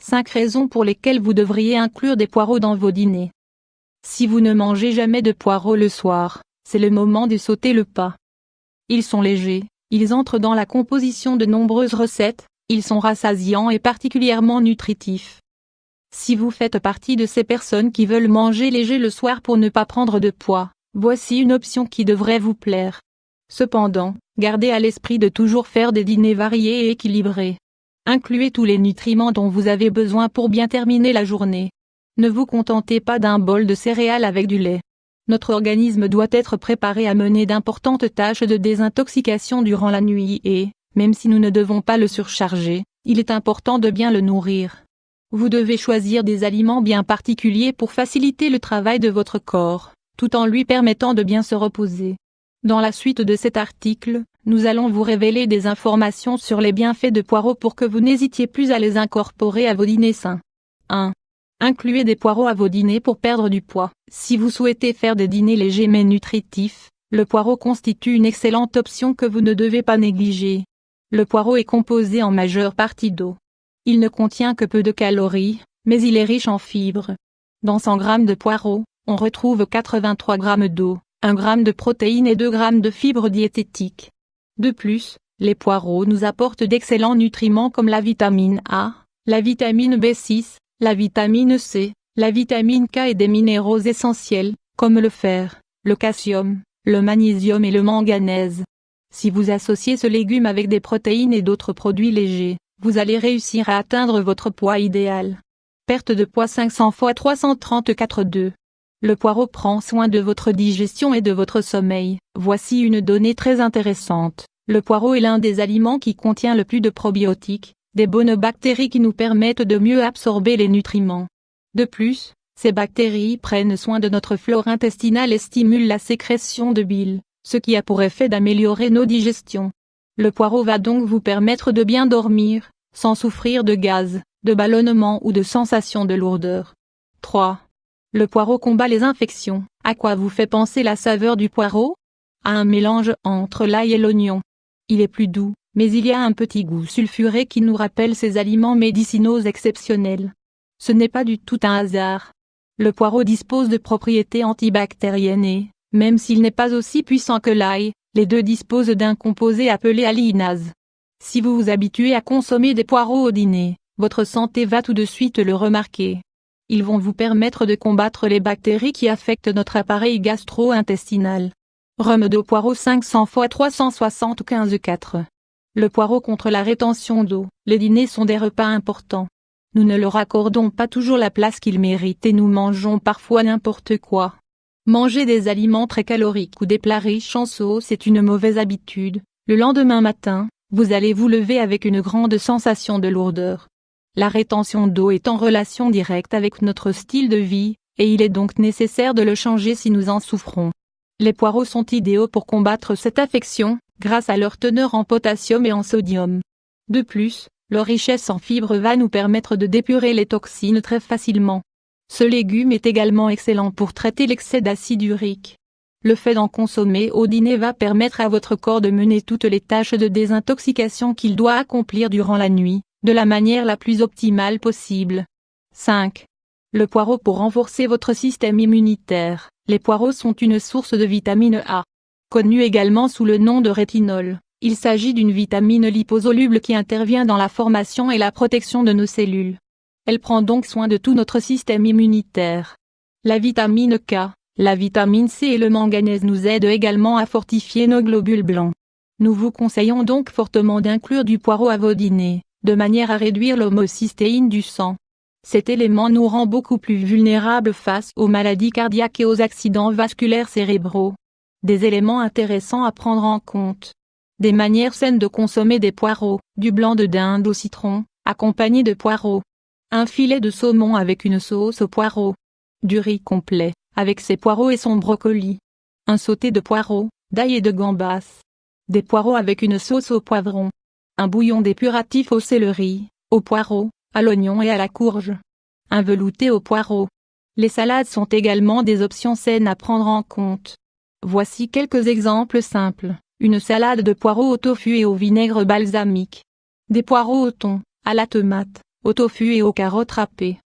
5 raisons pour lesquelles vous devriez inclure des poireaux dans vos dîners. Si vous ne mangez jamais de poireaux le soir, c'est le moment de sauter le pas. Ils sont légers, ils entrent dans la composition de nombreuses recettes, ils sont rassasiants et particulièrement nutritifs. Si vous faites partie de ces personnes qui veulent manger léger le soir pour ne pas prendre de poids, voici une option qui devrait vous plaire. Cependant, gardez à l'esprit de toujours faire des dîners variés et équilibrés. Incluez tous les nutriments dont vous avez besoin pour bien terminer la journée. Ne vous contentez pas d'un bol de céréales avec du lait. Notre organisme doit être préparé à mener d'importantes tâches de désintoxication durant la nuit et, même si nous ne devons pas le surcharger, il est important de bien le nourrir. Vous devez choisir des aliments bien particuliers pour faciliter le travail de votre corps, tout en lui permettant de bien se reposer. Dans la suite de cet article, nous allons vous révéler des informations sur les bienfaits de poireaux pour que vous n'hésitiez plus à les incorporer à vos dîners sains. 1. Incluez des poireaux à vos dîners pour perdre du poids. Si vous souhaitez faire des dîners légers mais nutritifs, le poireau constitue une excellente option que vous ne devez pas négliger. Le poireau est composé en majeure partie d'eau. Il ne contient que peu de calories, mais il est riche en fibres. Dans 100 g de poireaux, on retrouve 83 g d'eau, 1 g de protéines et 2 g de fibres diététiques. De plus, les poireaux nous apportent d'excellents nutriments comme la vitamine A, la vitamine B6, la vitamine C, la vitamine K et des minéraux essentiels, comme le fer, le calcium, le magnésium et le manganèse. Si vous associez ce légume avec des protéines et d'autres produits légers, vous allez réussir à atteindre votre poids idéal. Perte de poids 500 x 334,2. Le poireau prend soin de votre digestion et de votre sommeil. Voici une donnée très intéressante. Le poireau est l'un des aliments qui contient le plus de probiotiques, des bonnes bactéries qui nous permettent de mieux absorber les nutriments. De plus, ces bactéries prennent soin de notre flore intestinale et stimulent la sécrétion de bile, ce qui a pour effet d'améliorer nos digestions. Le poireau va donc vous permettre de bien dormir, sans souffrir de gaz, de ballonnement ou de sensation de lourdeur. 3. Le poireau combat les infections. À quoi vous fait penser la saveur du poireau? À un mélange entre l'ail et l'oignon. Il est plus doux, mais il y a un petit goût sulfuré qui nous rappelle ces aliments médicinaux exceptionnels. Ce n'est pas du tout un hasard. Le poireau dispose de propriétés antibactériennes et, même s'il n'est pas aussi puissant que l'ail, les deux disposent d'un composé appelé alliinase. Si vous vous habituez à consommer des poireaux au dîner, votre santé va tout de suite le remarquer. Ils vont vous permettre de combattre les bactéries qui affectent notre appareil gastro-intestinal. Remède au poireau 500 x 375,4. Le poireau contre la rétention d'eau. Les dîners sont des repas importants. Nous ne leur accordons pas toujours la place qu'ils méritent et nous mangeons parfois n'importe quoi. Manger des aliments très caloriques ou des plats riches en sauce est une mauvaise habitude. Le lendemain matin, vous allez vous lever avec une grande sensation de lourdeur. La rétention d'eau est en relation directe avec notre style de vie, et il est donc nécessaire de le changer si nous en souffrons. Les poireaux sont idéaux pour combattre cette affection, grâce à leur teneur en potassium et en sodium. De plus, leur richesse en fibres va nous permettre de d'épurer les toxines très facilement. Ce légume est également excellent pour traiter l'excès d'acide urique. Le fait d'en consommer au dîner va permettre à votre corps de mener toutes les tâches de désintoxication qu'il doit accomplir durant la nuit, de la manière la plus optimale possible. 5. Le poireau pour renforcer votre système immunitaire. Les poireaux sont une source de vitamine A. Connue également sous le nom de rétinol, il s'agit d'une vitamine liposoluble qui intervient dans la formation et la protection de nos cellules. Elle prend donc soin de tout notre système immunitaire. La vitamine K, la vitamine C et le manganèse nous aident également à fortifier nos globules blancs. Nous vous conseillons donc fortement d'inclure du poireau à vos dîners, de manière à réduire l'homocystéine du sang. Cet élément nous rend beaucoup plus vulnérables face aux maladies cardiaques et aux accidents vasculaires cérébraux. Des éléments intéressants à prendre en compte. Des manières saines de consommer des poireaux, du blanc de dinde au citron, accompagné de poireaux. Un filet de saumon avec une sauce aux poireaux. Du riz complet, avec ses poireaux et son brocoli. Un sauté de poireaux, d'ail et de gambas. Des poireaux avec une sauce au poivron. Un bouillon dépuratif au céleri, aux poireaux, à l'oignon et à la courge. Un velouté aux poireaux. Les salades sont également des options saines à prendre en compte. Voici quelques exemples simples. Une salade de poireaux au tofu et au vinaigre balsamique. Des poireaux au thon, à la tomate, au tofu et aux carottes râpées.